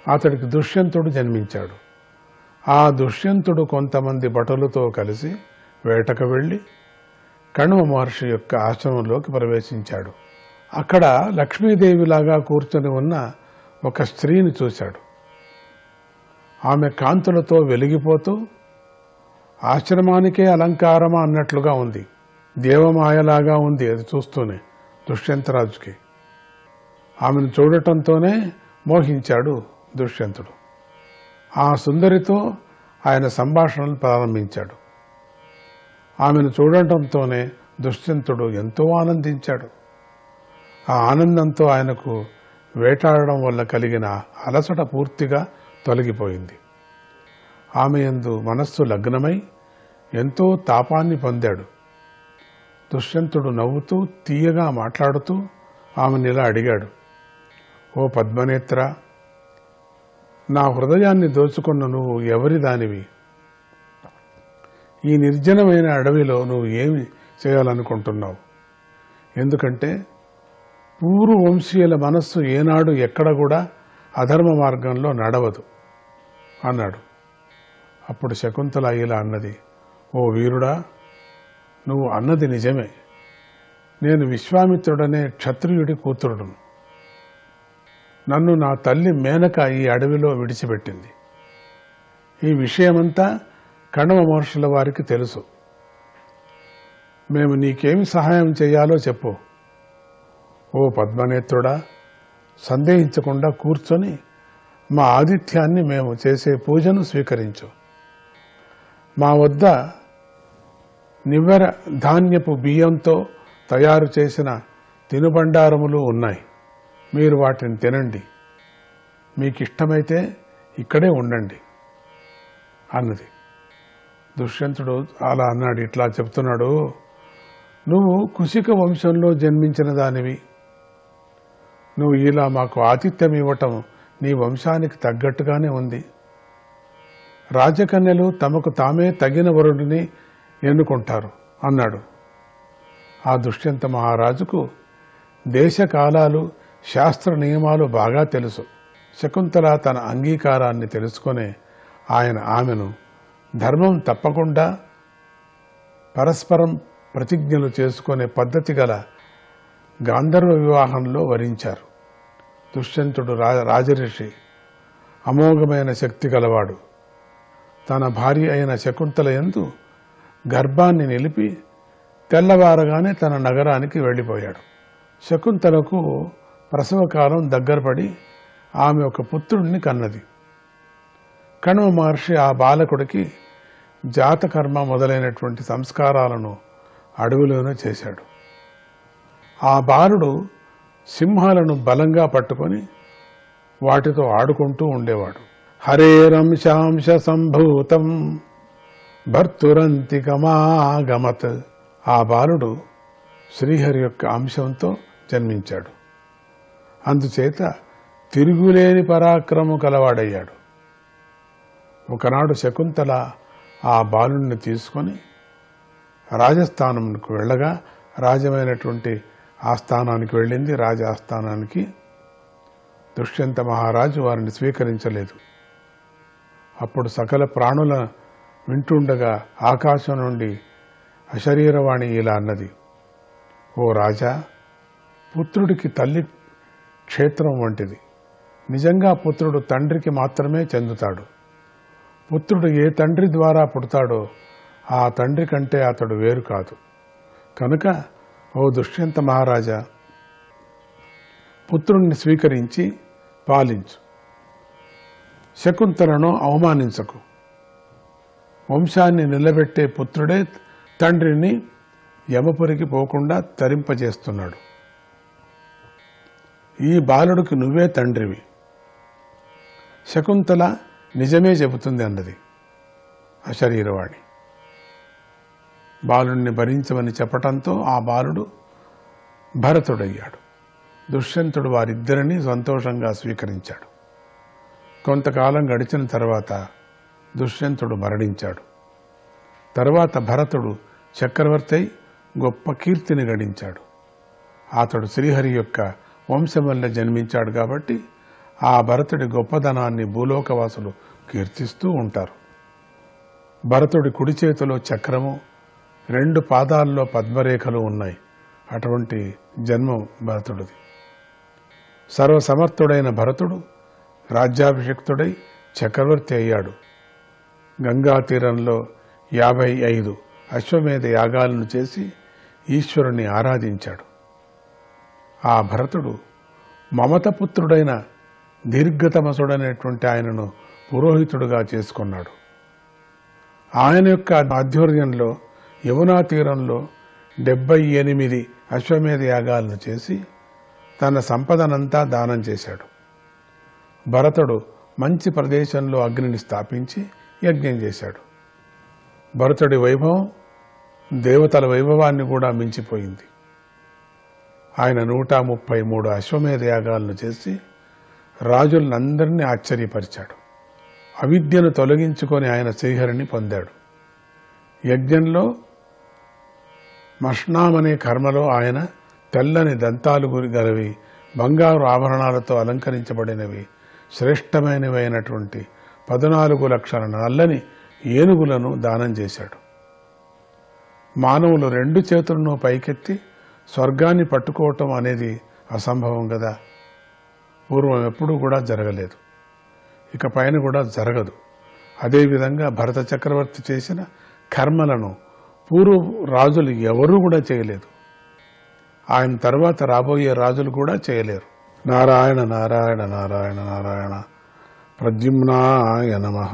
S12: అతడికి దుష్యంతుడు జన్మించాడు. ఆ దుష్యంతుడు కొంతమంది భటులతో కలిసి వేటకు వెళ్లి కణ్వ మహర్షి యొక్క ఆశ్రమంలోకి ప్రవేశించాడు. అక్కడ లక్ష్మీదేవిలాగా కూర్చొని ఉన్న ఒక స్త్రీని చూశాడు. ఆమె కాంతులతో వెలిగిపోతూ ఆశ్రమానికే అలంకారమా అన్నట్లుగా ఉంది. దేవమాయలాగా ఉంది అది చూస్తూనే దుష్యంతరాజుకి. ఆమెను చూడటంతోనే మోహించాడు దుష్యంతుడు. ఆ సుందరితో ఆయన సంభాషణలు ప్రారంభించాడు. ఆమెను చూడటంతోనే దుష్యంతుడు ఎంతో ఆనందించాడు. ఆ ఆనందంతో ఆయనకు వేటాడడం వల్ల కలిగిన అలసట పూర్తిగా తొలగిపోయింది. ఆమె యందు మనస్సు లగ్నమై ఎంతో తాపాన్ని పొందాడు. దుష్యంతుడు నవ్వుతూ తీయగా మాట్లాడుతూ ఆమెను ఇలా అడిగాడు. ఓ పద్మనేత్ర, నా హృదయాన్ని దోచుకున్న నువ్వు ఎవరి దానివి? ఈ నిర్జనమైన అడవిలో నువ్వు ఏమి చేయాలనుకుంటున్నావు? ఎందుకంటే పూర్వ వంశీయుల మనస్సు ఏనాడు ఎక్కడ కూడా అధర్మ మార్గంలో నడవదు అన్నాడు. అప్పుడు శకుంతల ఇలా అన్నది. ఓ వీరుడా, నువ్వు అన్నది నిజమే. నేను విశ్వామిత్రుడనే క్షత్రియుడి కూతురుడును. నన్ను నా తల్లి మేనక ఈ అడవిలో విడిచిపెట్టింది. ఈ విషయమంతా కణవ మహర్షుల వారికి తెలుసు. మేము నీకేమి సహాయం చేయాలో చెప్పు. ఓ పద్మనేత్రుడా, సందేహించకుండా కూర్చొని మా ఆతిథ్యాన్ని మేము చేసే పూజను స్వీకరించు. మా వద్ద నివ్వెర ధాన్యపు బియ్యంతో తయారు చేసిన తినుబండారములు ఉన్నాయి. మీరు వాటిని తినండి. మీకిష్టమైతే ఇక్కడే ఉండండి అన్నది. దుష్యంతుడు అలా అన్నాడు. ఇట్లా చెప్తున్నాడు. నువ్వు కుశిక వంశంలో జన్మించిన దానివి. నువ్వు ఇలా మాకు ఆతిథ్యం ఇవ్వటం నీ వంశానికి తగ్గట్టుగానే ఉంది. రాజకన్యలు తమకు తామే తగిన వరుడిని ఎన్నుకుంటారు అన్నాడు. ఆ దుష్యంత మహారాజుకు దేశకాలాలు, శాస్త్ర నియమాలు బాగా తెలుసు. శకుంతల తన అంగీకారాన్ని తెలుసుకునే ఆమెను ధర్మం తప్పకుండా పరస్పరం ప్రతిజ్ఞలు చేసుకునే పద్ధతి గల గాంధర్వ వివాహంలో వరించారు. దుష్యంతుడు రాజర్షి, అమోఘమైన శక్తి గలవాడు. తన భార్య అయిన శకుంతల యందు గర్భాన్ని నిలిపి తెల్లవారగానే తన నగరానికి వెళ్ళిపోయాడు. శకుంతలకు ప్రసవకాలం దగ్గరపడి ఆమె ఒక పుత్రుడిని కన్నది. కణ్వ మహర్షి ఆ బాలకుడికి జాతకర్మ మొదలైనటువంటి సంస్కారాలను అడవిలోనే చేశాడు. ఆ బాలుడు సింహాలను బలంగా పట్టుకొని వాటితో ఆడుకుంటూ ఉండేవాడు. హరేరంశాంశ సంభూతం భర్తురంతికమాగమత్. ఆ బాలుడు శ్రీహరి యొక్క అంశంతో జన్మించాడు. అందుచేత తిరుగులేని పరాక్రమం కలవాడయ్యాడు. ఒకనాడు శకుంతల ఆ బాలుడిని తీసుకొని రాజస్థానంకు వెళ్ళగా రాజమైనటువంటి ఆస్థానానికి వెళ్ళింది. రాజాస్థానానికి దుష్యంత మహారాజు వారిని స్వీకరించలేదు. అప్పుడు సకల ప్రాణుల వింటుండగా ఆకాశం నుండి అశరీరవాణి ఇలా అన్నది, ఓ రాజా, పుత్రుడికి తల్లి క్షేత్రం వంటిది. నిజంగా పుత్రుడు తండ్రికి మాత్రమే చెందుతాడు. పుత్రుడు ఏ తండ్రి ద్వారా పుడతాడో ఆ తండ్రి కంటే అతడు వేరు కాదు. కనుక ఓ దుష్యంత మహారాజా, పుత్రుణ్ణి స్వీకరించి పాలించు. శకుంతలను అవమానించకు. వంశాన్ని నిలబెట్టే పుత్రుడే తండ్రిని యమపురికి పోకుండా తరింపజేస్తున్నాడు. ఈ బాలుడికి నువ్వే తండ్రివి. శకుంతల నిజమే చెబుతుంది అన్నది అశరీరవాణి. బాలుణ్ణి భరించమని చెప్పటంతో ఆ బాలుడు భరతుడయ్యాడు. దుష్యంతుడు వారిద్దరినీ సంతోషంగా స్వీకరించాడు. కొంతకాలం గడిచిన తర్వాత దుష్యంతుడు మరణించాడు. తర్వాత భరతుడు చక్రవర్తి అయి గొప్ప కీర్తిని గడించాడు. అతడు శ్రీహరి యొక్క వంశం వల్ల జన్మించాడు కాబట్టి ఆ భరతుడి గొప్పదనాన్ని భూలోకవాసులు కీర్తిస్తూ ఉంటారు. భరతుడి కుడి చేతిలో చక్రము, 2 పాదాల్లో పద్మరేఖలు ఉన్నాయి. అటువంటి జన్మం భరతుడిది. సర్వసమర్థుడైన భరతుడు రాజ్యాభిషిక్తుడై చక్రవర్తి అయ్యాడు. గంగా తీరంలో 55 అశ్వమేధ యాగాలను చేసి ఈశ్వరుని ఆరాధించాడు. ఆ భరతుడు మమతపుత్రుడైన దీర్ఘతమసుడైనటువంటి ఆయనను పురోహితుడుగా చేసుకున్నాడు. ఆయన యొక్క ఆధ్వర్యంలో యమునా తీరంలో 78 అశ్వమేధ యాగాలను చేసి తన సంపదనంతా దానం చేశాడు. భరతుడు మంచి ప్రదేశంలో అగ్నిని స్థాపించి యజ్ఞం చేశాడు. భరతుడి వైభవం దేవతల వైభవాన్ని కూడా మించిపోయింది. ఆయన 133 అశ్వమేధ యాగాలను చేసి రాజులందరినీ ఆశ్చర్యపరిచాడు. అవిద్యను తొలగించుకొని ఆయన శ్రీహరిని పొందాడు. యజ్ఞంలో మష్నామనే కర్మలో ఆయన తెల్లని దంతాలు గలవి, బంగారు ఆభరణాలతో అలంకరించబడినవి, శ్రేష్టమైనవైనటువంటి 14 లక్షల నల్లని ఏనుగులను దానం చేశాడు. మానవులు 2 చేతులను పైకెత్తి స్వర్గాన్ని పట్టుకోవటం అనేది అసంభవం కదా. పూర్వం ఎప్పుడూ కూడా జరగలేదు, ఇక పైన కూడా జరగదు. అదేవిధంగా భరత చక్రవర్తి చేసిన కర్మలను పూర్వ రాజులు ఎవరూ కూడా చేయలేదు. ఆయన తర్వాత రాబోయే రాజులు కూడా చేయలేరు. నారాయణ నారాయణ నారాయణ నారాయణ ప్రద్యుమ్నాయ నమః.